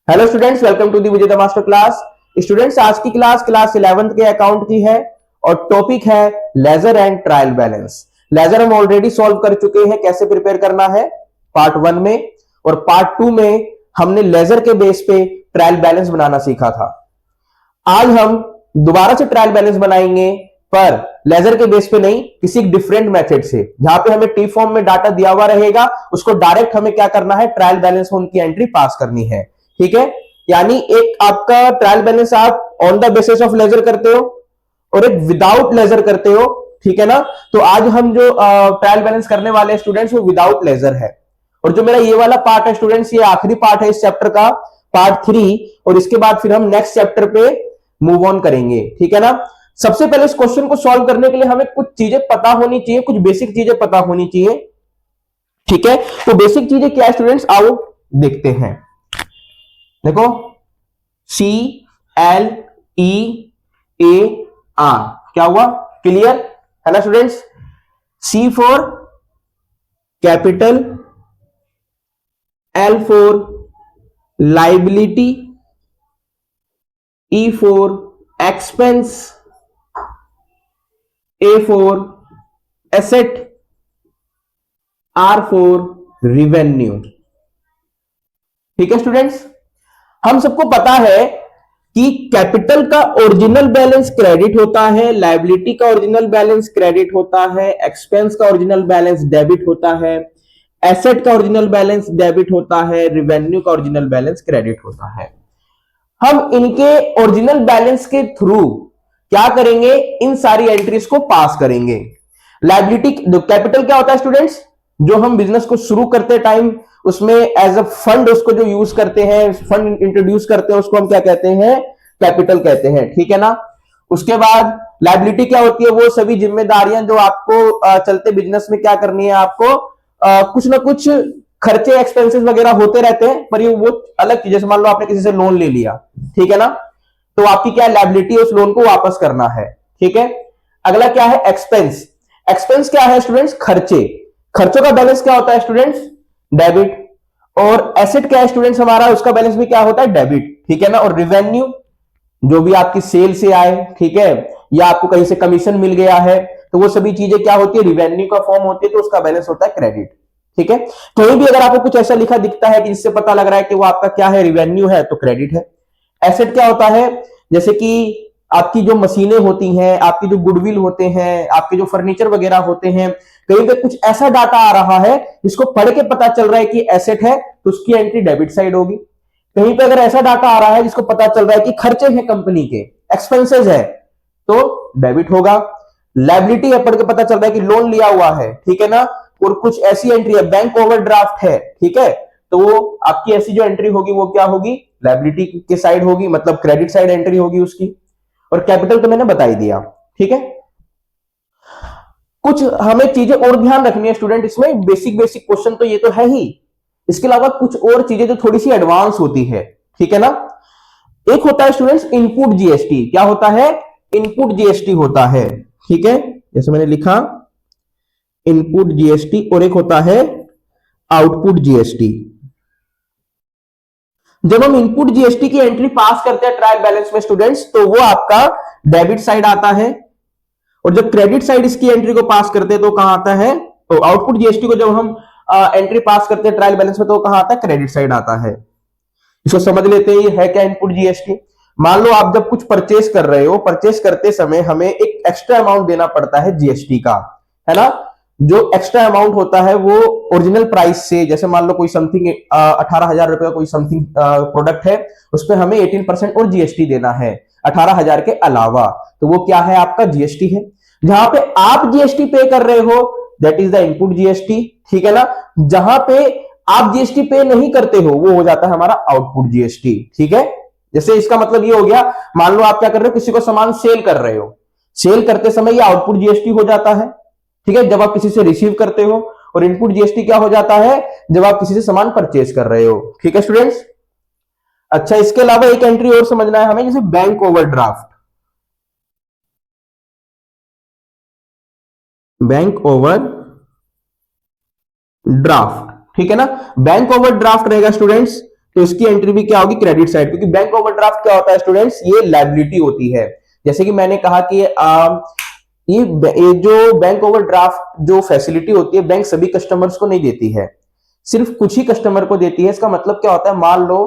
Hello students, welcome to the Vijeta master class. Students, आज की class 11th के account की है और टॉपिक है ledger and trial balance. Ledger हम ऑलरेडी सॉल्व कर चुके हैं, कैसे प्रिपेयर करना है पार्ट 1 में, और पार्ट 2 में हमने लेजर के बेस पे ट्रायल बैलेंस बनाना सीखा था। आज हम दोबारा से ट्रायल बैलेंस बनाएंगे, पर लेजर के बेस पे नहीं, किसी डिफरेंट मेथड से। जहां पे हमें टी फॉर्म में डाटा दिया हुआ रहेगा, उसको डायरेक्ट हमें क्या करना है, ट्रायल बैलेंस में उनकी एंट्री पास करनी है। ठीक है, यानी एक आपका ट्रायल बैलेंस आप on the basis of ledger करते हो और एक विदाउट लेजर करते हो। ठीक है ना। तो आज हम जो ट्रायल बैलेंस करने वाले स्टूडेंट्स वो विदाउट लेजर है। और जो मेरा ये वाला पार्ट है स्टूडेंट्स, ये आखिरी पार्ट है इस चैप्टर का, पार्ट 3। और इसके बाद फिर हम नेक्स्ट चैप्टर पे मूव ऑन करेंगे। ठीक है ना। सबसे पहले इस क्वेश्चन को सॉल्व करने के लिए हमें कुछ चीजें पता होनी चाहिए, कुछ बेसिक चीजें पता होनी चाहिए। ठीक है, तो बेसिक चीजें क्या है स्टूडेंट्स, आओ देखते हैं। देखो, CLEAR क्या हुआ, क्लियर है ना students. C for capital, L for liability, E for expense, A for asset, R for revenue. ठीक है स्टूडेंट्स, हम सबको पता है कि कैपिटल का ओरिजिनल बैलेंस क्रेडिट होता है, लायबिलिटी का ओरिजिनल बैलेंस क्रेडिट होता है, एक्सपेंस का ओरिजिनल बैलेंस डेबिट होता है, एसेट का ओरिजिनल बैलेंस डेबिट होता है, रिवेन्यू का ओरिजिनल बैलेंस क्रेडिट होता है। हम इनके ओरिजिनल बैलेंस के थ्रू क्या करेंगे, इन सारी एंट्रीज को पास करेंगे। लायबिलिटी, कैपिटल क्या होता है स्टूडेंट्स, जो हम बिजनेस को शुरू करते टाइम उसमें एज अ फंड उसको जो यूज करते हैं, फंड इंट्रोड्यूस करते हैं, उसको हम क्या कहते हैं, कैपिटल कहते हैं। ठीक है ना। उसके बाद लायबिलिटी क्या होती है, वो सभी जिम्मेदारियां जो आपको चलते बिजनेस में क्या करनी है, आपको कुछ ना कुछ खर्चे एक्सपेंसेस वगैरह होते रहते हैं, पर ये वो अलग चीज। जैसे मान लो आपने किसी से लोन ले लिया, ठीक है ना, तो आपकी क्या लायबिलिटी है, उस लोन को वापस करना है। ठीक है। अगला क्या है, एक्सपेंस। एक्सपेंस क्या है स्टूडेंट्स, खर्चे। खर्चों का बैलेंस क्या होता है स्टूडेंट्स, डेबिट। और एसेट क्या है स्टूडेंट्स, हमारा उसका बैलेंस भी क्या होता है, डेबिट। ठीक है ना। और रिवेन्यू, जो भी आपकी सेल से आए, ठीक है, या आपको कहीं से कमीशन मिल गया है, तो वो सभी चीजें क्या होती है, रिवेन्यू का फॉर्म होती है, तो उसका बैलेंस होता है क्रेडिट। ठीक है। कहीं भी अगर आपको कुछ ऐसा लिखा दिखता है कि जिससे पता लग रहा है कि वो आपका क्या है, रिवेन्यू है, तो क्रेडिट है। एसेट क्या होता है, जैसे कि आपकी जो मशीनें होती हैं, आपकी जो गुडविल होते हैं, आपके जो फर्नीचर वगैरह होते हैं, कहीं पे कुछ ऐसा डाटा आ रहा है जिसको पढ़ के पता चल रहा है कि एसेट है, तो उसकी एंट्री डेबिट साइड होगी। कहीं पे अगर ऐसा डाटा आ रहा है जिसको पता चल रहा है कि खर्चे हैं कंपनी के, एक्सपेंसेस है, तो डेबिट होगा। लायबिलिटी है, पढ़ के पता चल रहा है कि लोन लिया हुआ है, ठीक है ना। और कुछ ऐसी एंट्री है, बैंक ओवरड्राफ्ट है, ठीक है, तो वो आपकी ऐसी जो एंट्री होगी वो क्या होगी, लायबिलिटी के साइड होगी, मतलब क्रेडिट साइड एंट्री होगी उसकी। और कैपिटल तो मैंने बता ही दिया। ठीक है। कुछ हमें चीजें और ध्यान रखनी है स्टूडेंट, इसमें बेसिक बेसिक क्वेश्चन तो ये तो है ही, इसके अलावा कुछ और चीजें जो थोड़ी सी एडवांस होती है। ठीक है ना। एक होता है स्टूडेंट्स इनपुट जीएसटी। क्या होता है, इनपुट जीएसटी होता है। ठीक है, जैसे मैंने लिखा इनपुट जीएसटी, और एक होता है आउटपुट जीएसटी। जब हम इनपुट जीएसटी की एंट्री पास करते हैं ट्रायल बैलेंस में स्टूडेंट्स, तो वो आपका डेबिट साइड आता है। और जब क्रेडिट साइड इसकी एंट्री को पास करते हैं तो कहां आता है, तो आउटपुट जीएसटी को जब हम एंट्री पास करते हैं ट्रायल बैलेंस में, तो कहां आता है, क्रेडिट साइड आता है। इसको समझ लेते हैं, ये है क्या इनपुट जीएसटी। मान लो आप जब कुछ परचेस कर रहे हो, परचेस करते समय हमें एक एक्स्ट्रा अमाउंट देना पड़ता है जीएसटी का, है ना। जो एक्स्ट्रा अमाउंट होता है वो ओरिजिनल प्राइस से, जैसे मान लो कोई समथिंग 18,000 रुपए का कोई समथिंग प्रोडक्ट है, उस पर हमें 18% और जीएसटी देना है 18,000 के अलावा, तो वो क्या है, आपका जीएसटी है। जहां पे आप जीएसटी पे कर रहे हो, that is the input GST. ठीक है ना। जहां पे आप जीएसटी पे नहीं करते हो, वो हो जाता है हमारा आउटपुट जीएसटी। ठीक है। जैसे इसका मतलब ये हो गया, मान लो आप क्या कर रहे हो, किसी को सामान सेल कर रहे हो, सेल करते समय ये आउटपुट जीएसटी हो जाता है। ठीक है, जब आप किसी से रिसीव करते हो। और इनपुट जीएसटी क्या हो जाता है, जब आप किसी से सामान परचेज कर रहे हो। ठीक है स्टूडेंट्स। अच्छा, इसके अलावा एक एंट्री और समझना है हमें, जैसे bank overdraft. Bank over draft, ठीक है ना। बैंक ओवरड्राफ्ट रहेगा स्टूडेंट्स, तो इसकी एंट्री भी क्या होगी, क्रेडिट साइड, क्योंकि बैंक ओवरड्राफ्ट क्या होता है स्टूडेंट्स, ये लायबिलिटी होती है। जैसे कि मैंने कहा कि ये जो बैंक ओवरड्राफ्ट जो फैसिलिटी होती है, बैंक सभी कस्टमर्स को नहीं देती है, सिर्फ कुछ ही कस्टमर को देती है। इसका मतलब क्या होता है, मान लो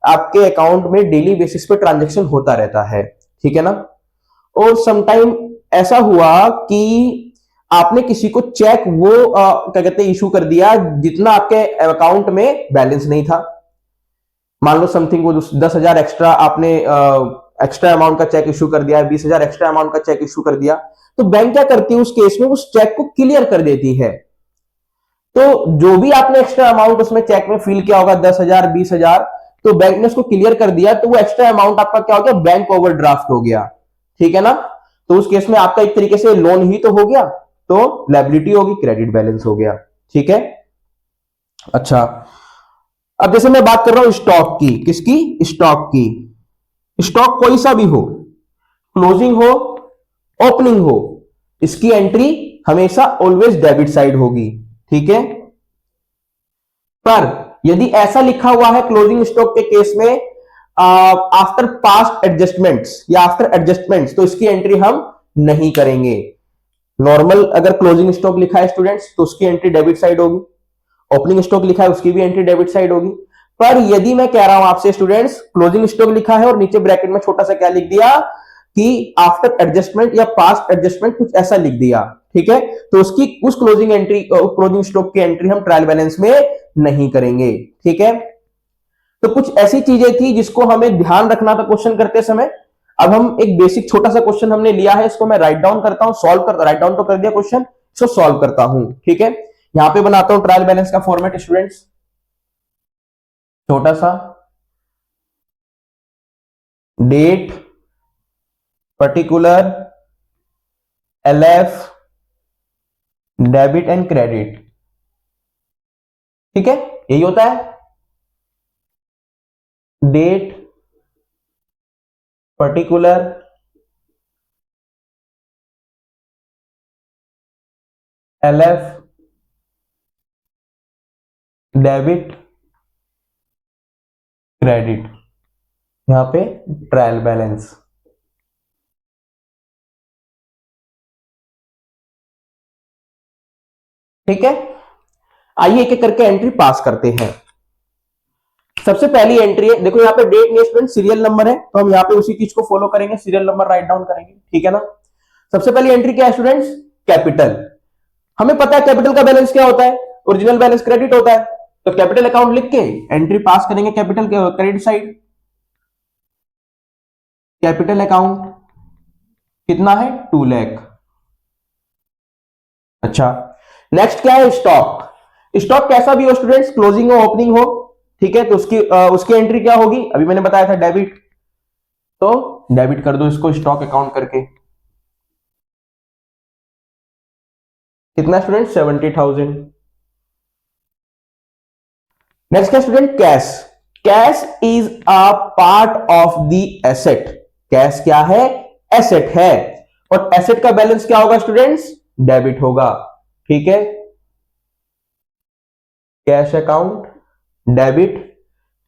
आपके अकाउंट में डेली बेसिस पे ट्रांजेक्शन होता रहता है, ठीक है ना, और समटाइम ऐसा हुआ कि आपने किसी को चेक वो क्या कहते हैं इशू कर दिया जितना आपके अकाउंट में बैलेंस नहीं था। मान लो समथिंग वो 10,000 एक्स्ट्रा आपने एक्स्ट्रा अमाउंट का चेक इशू कर दिया, 20,000 एक्स्ट्रा अमाउंट का चेक इशू कर दिया, तो बैंक क्या करती है उस केस में, उस चेक को क्लियर कर देती है। तो जो भी आपने एक्स्ट्रा अमाउंट उसमें चेक में फिल किया होगा, 10,000 20,000, तो बैंक ने उसको क्लियर कर दिया, तो वो एक्स्ट्रा अमाउंट आपका क्या हो गया, बैंक ओवरड्राफ्ट हो गया, ठीक है ना। तो उस केस में आपका एक तरीके से लोन ही तो हो गया, तो लायबिलिटी होगी, क्रेडिट बैलेंस हो गया, ठीक है। अच्छा, अब जैसे मैं बात कर रहा हूं स्टॉक की, किसकी, स्टॉक की। स्टॉक कोई सा भी हो, क्लोजिंग हो, ओपनिंग हो, इसकी एंट्री हमेशा ऑलवेज डेबिट साइड होगी, ठीक है। पर यदि ऐसा लिखा हुआ है क्लोजिंग स्टॉक के केस में आफ्टर पास्ट एडजस्टमेंट्स या आफ्टर एडजस्टमेंट्स, तो इसकी एंट्री हम नहीं करेंगे। नॉर्मल अगर क्लोजिंग स्टॉक लिखा है स्टूडेंट्स, तो उसकी एंट्री डेबिट साइड होगी। ओपनिंग स्टॉक लिखा है, उसकी भी एंट्री डेबिट साइड होगी। पर यदि मैं कह रहा हूं आपसे स्टूडेंट्स, क्लोजिंग स्टॉक लिखा है और नीचे ब्रैकेट में छोटा सा क्या लिख दिया कि आफ्टर एडजस्टमेंट या पास्ट एडजस्टमेंट, कुछ ऐसा लिख दिया, ठीक है, तो उसकी उस क्लोजिंग एंट्री, क्लोजिंग स्टॉक की एंट्री हम ट्रायल बैलेंस में नहीं करेंगे, ठीक है। तो कुछ ऐसी चीजें थी जिसको हमें ध्यान रखना था क्वेश्चन करते समय। अब हम एक बेसिक छोटा सा क्वेश्चन हमने लिया है, इसको मैं राइट डाउन करता हूं, सॉल्व कर, राइट डाउन तो कर दिया क्वेश्चन, इसको सॉल्व करता हूं, ठीक है। यहां पे बनाता हूं ट्रायल बैलेंस का फॉर्मेट स्टूडेंट्स, छोटा सा, date, particular, LF, debit and credit, ठीक है, यही होता है। Date, particular, LF, debit, credit, यहां पे ट्रायल बैलेंस, ठीक है। आइए एक एक करके एंट्री पास करते हैं। सबसे पहली एंट्री है, देखो यहाँ पे डेट नहीं स्टूडेंट, सीरियल नंबर है, तो हम यहाँ पे उसी चीज को फॉलो करेंगे, सीरियल नंबर राइट डाउन करेंगे, ठीक है ना। सबसे पहली एंट्री क्या है स्टूडेंट्स, कैपिटल। हमें पता है कैपिटल का बैलेंस क्या होता है, ओरिजिनल बैलेंस क्रेडिट होता है, तो कैपिटल अकाउंट लिख के एंट्री पास करेंगे कैपिटल के क्रेडिट साइड। कैपिटल अकाउंट कितना है, 2 लाख। अच्छा, नेक्स्ट क्या है, स्टॉक। स्टॉक कैसा भी हो स्टूडेंट्स, क्लोजिंग हो, ओपनिंग हो, ठीक है, तो उसकी एंट्री क्या होगी, अभी मैंने बताया था डेबिट, तो डेबिट कर दो इसको स्टॉक अकाउंट करके। कितना स्टूडेंट, 70,000। नेक्स्ट है student cash. Cash is a part of the asset. Cash क्या है, एसेट है, और एसेट का बैलेंस क्या होगा स्टूडेंट्स, डेबिट होगा, ठीक है। Cash account debit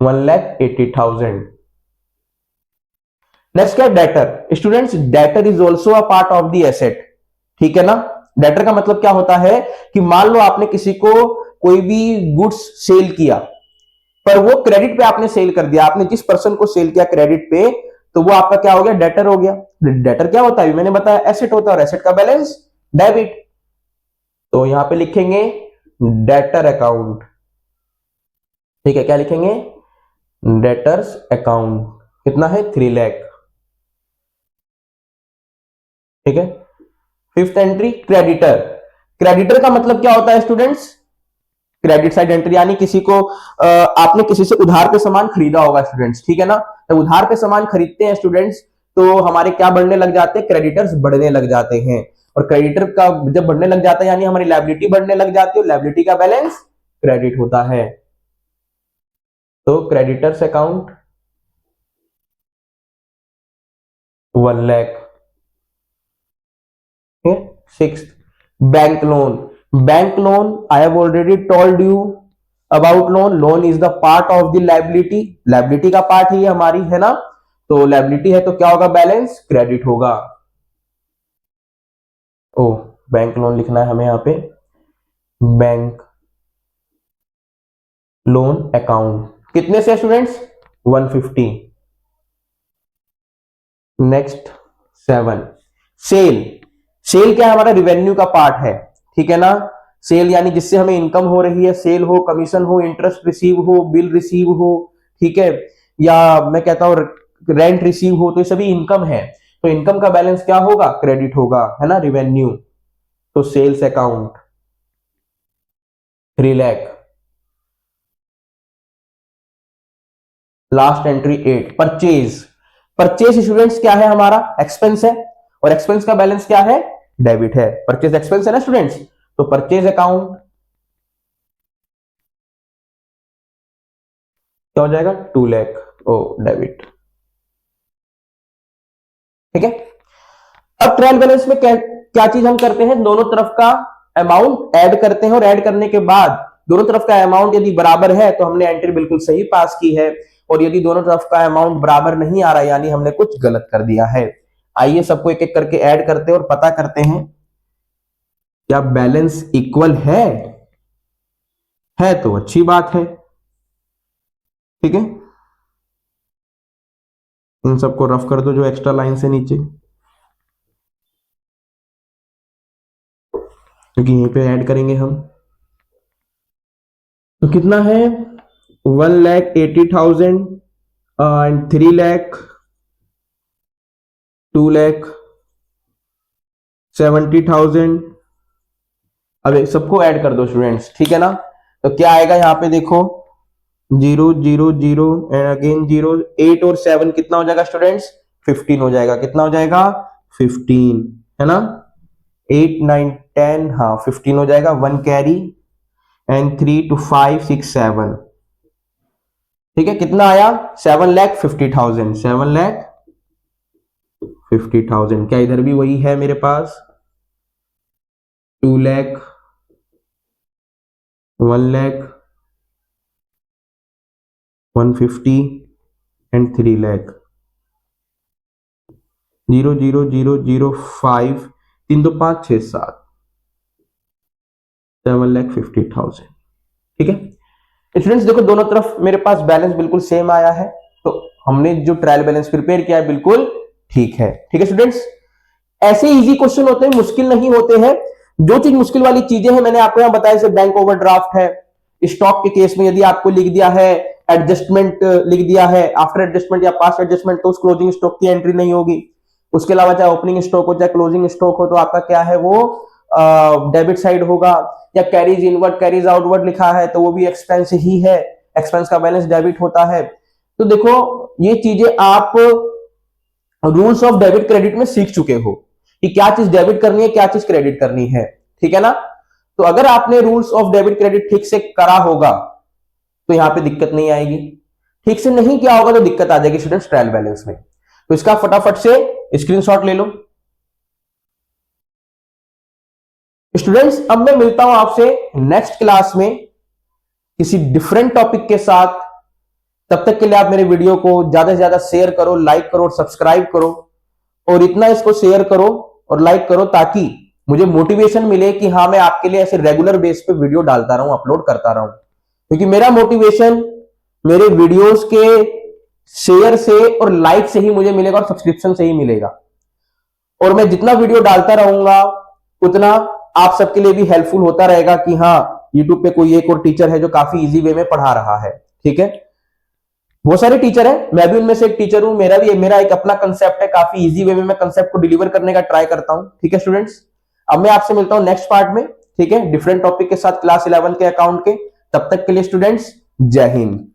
1,80,000। नेक्स्ट क्या है, debtor. Students debtor is also a part of the asset, ठीक है ना। डेटर का मतलब क्या होता है कि मान लो आपने किसी को कोई भी गुड्स सेल किया, पर वो क्रेडिट पे आपने सेल कर दिया, आपने जिस पर्सन को सेल किया क्रेडिट पे, तो वो आपका क्या हो गया, डेटर हो गया। डेटर क्या होता है, मैंने बताया एसेट होता है, और एसेट का बैलेंस डेबिट, तो यहां पे लिखेंगे डेटर अकाउंट, ठीक है, क्या लिखेंगे, डेटर्स अकाउंट, कितना है, 3 लाख, ठीक है। Fifth entry creditor. क्रेडिटर का मतलब क्या होता है स्टूडेंट्स, क्रेडिट साइड एंट्री, यानी किसी को आपने किसी से उधार पे सामान खरीदा होगा स्टूडेंट्स, ठीक है ना। तो उधार पे सामान खरीदते हैं स्टूडेंट्स, तो हमारे क्या बढ़ने लग जाते हैं, क्रेडिटर्स बढ़ने लग जाते हैं, और क्रेडिटर का जब बढ़ने लग जाता है यानी हमारी लायबिलिटी बढ़ने लग जाती है, और लायबिलिटी का बैलेंस क्रेडिट होता है, तो क्रेडिटर्स अकाउंट 1 लाख, ठीक है। Six, bank loan. Bank loan I have already told you, about loan, loan is the part of the liability, liability का पार्ट ही हमारी है ना, तो लाइबिलिटी है तो क्या होगा, बैलेंस क्रेडिट होगा। ओ बैंक लोन लिखना है हमें यहां पे, बैंक लोन अकाउंट कितने से स्टूडेंट्स, 150। नेक्स्ट 7, सेल, सेल क्या है, हमारा रिवेन्यू का पार्ट है, ठीक है ना। सेल यानी जिससे हमें इनकम हो रही है, सेल हो, कमीशन हो, इंटरेस्ट रिसीव हो, बिल रिसीव हो, ठीक है, या मैं कहता हूं रेंट रिसीव हो, तो ये सभी इनकम है, तो इनकम का बैलेंस क्या होगा, क्रेडिट होगा, है ना, रिवेन्यू। तो sales account 3 lakh. Last entry 8, purchase, purchase students क्या है, हमारा एक्सपेंस है, और एक्सपेंस का बैलेंस क्या है, डेबिट है, परचेज एक्सपेंस है ना स्टूडेंट्स, तो परचेज अकाउंट क्या हो जाएगा, 2 लाख, ओ डेबिट, ठीक है। अब ट्रायल बैलेंस में क्या क्या चीज हम करते हैं, दोनों तरफ का अमाउंट ऐड करते हैं, और ऐड करने के बाद दोनों तरफ का अमाउंट यदि बराबर है तो हमने एंट्री बिल्कुल सही पास की है, और यदि दोनों तरफ का अमाउंट बराबर नहीं आ रहा यानी हमने कुछ गलत कर दिया है। आइए सबको एक एक करके ऐड करते हैं और पता करते हैं क्या बैलेंस इक्वल है तो अच्छी बात है, ठीक है। इन सबको रफ कर दो जो एक्स्ट्रा लाइन से नीचे, क्योंकि यहीं पे ऐड करेंगे हम। तो कितना है, 1,80,000 एंड 3 लाख, 2,70,000। अब सबको ऐड कर दो स्टूडेंट्स, ठीक है ना। तो क्या आएगा यहाँ पे देखो, 0 0 0 एंड अगेन 0, 8 और 7 कितना हो जाएगा स्टूडेंट्स, 15 हो जाएगा, कितना हो जाएगा, 15, है ना। 8 9 10, हाँ 15 हो जाएगा, 1 कैरी एंड 3 2 5 6 7, ठीक है। कितना आया, 7,50,000, 7,50,000। क्या इधर भी वही है मेरे पास, 2 लाख, 1 लाख, 150 एंड 3 लाख, 0 0 0 0 5, 3 2 5 6 7, 7,50,000, ठीक है। स्टूडेंट्स देखो दोनों तरफ मेरे पास बैलेंस बिल्कुल सेम आया है, तो हमने जो ट्रायल बैलेंस प्रिपेयर किया है बिल्कुल ठीक है, ठीक है स्टूडेंट्स। ऐसे इजी क्वेश्चन होते हैं, मुश्किल नहीं होते हैं। जो चीज मुश्किल वाली चीजें हैं मैंने आपको यहां बताया, जैसे बैंक ओवरड्राफ्ट है, स्टॉक के केस में यदि आपको लिख दिया है एडजस्टमेंट, लिख दिया है आफ्टर एडजस्टमेंट या पास्ट एडजस्टमेंट, तो उस क्लोजिंग स्टॉक की एंट्री नहीं होगी। उसके अलावा चाहे ओपनिंग स्टॉक हो चाहे क्लोजिंग स्टॉक हो, तो आपका क्या है वो डेबिट साइड होगा। या कैरीज इनवर्ड कैरीज आउटवर्ड लिखा है तो वो भी एक्सपेंस ही है, एक्सपेंस का बैलेंस डेबिट होता है। तो देखो ये चीजें आप रूल्स ऑफ डेबिट क्रेडिट में सीख चुके हो कि क्या चीज डेबिट करनी है क्या चीज क्रेडिट करनी है, ठीक है ना। तो अगर आपने रूल्स ऑफ डेबिट क्रेडिट ठीक से करा होगा तो यहां पे दिक्कत नहीं आएगी, ठीक से नहीं किया होगा तो दिक्कत आ जाएगी स्टूडेंट्स ट्रायल बैलेंस में। तो इसका फटाफट से स्क्रीनशॉट ले लो स्टूडेंट्स। अब मैं मिलता हूं आपसे नेक्स्ट क्लास में किसी डिफरेंट टॉपिक के साथ। तब तक के लिए आप मेरे वीडियो को ज्यादा से ज्यादा शेयर करो, लाइक करो और सब्सक्राइब करो, और इतना इसको शेयर करो और लाइक करो ताकि मुझे मोटिवेशन मिले कि हाँ मैं आपके लिए ऐसे रेगुलर बेस पे वीडियो डालता रहूं, अपलोड करता रहूं। क्योंकि मेरा मोटिवेशन मेरे वीडियोस के शेयर से और लाइक से ही मुझे मिलेगा और सब्सक्रिप्शन से ही मिलेगा। और मैं जितना वीडियो डालता रहूंगा उतना आप सबके लिए भी हेल्पफुल होता रहेगा कि हाँ यूट्यूब पे कोई एक और टीचर है जो काफी इजी वे में पढ़ा रहा है, ठीक है। बहुत सारे टीचर हैं, मैं भी उनमें से एक टीचर हूं, मेरा एक अपना कंसेप्ट है, काफी इजी वे में मैं कंसेप्ट को डिलीवर करने का ट्राई करता हूं, ठीक है स्टूडेंट्स। अब मैं आपसे मिलता हूं नेक्स्ट पार्ट में, ठीक है, डिफरेंट टॉपिक के साथ क्लास 11 के अकाउंट के। तब तक के लिए स्टूडेंट्स जय हिंद।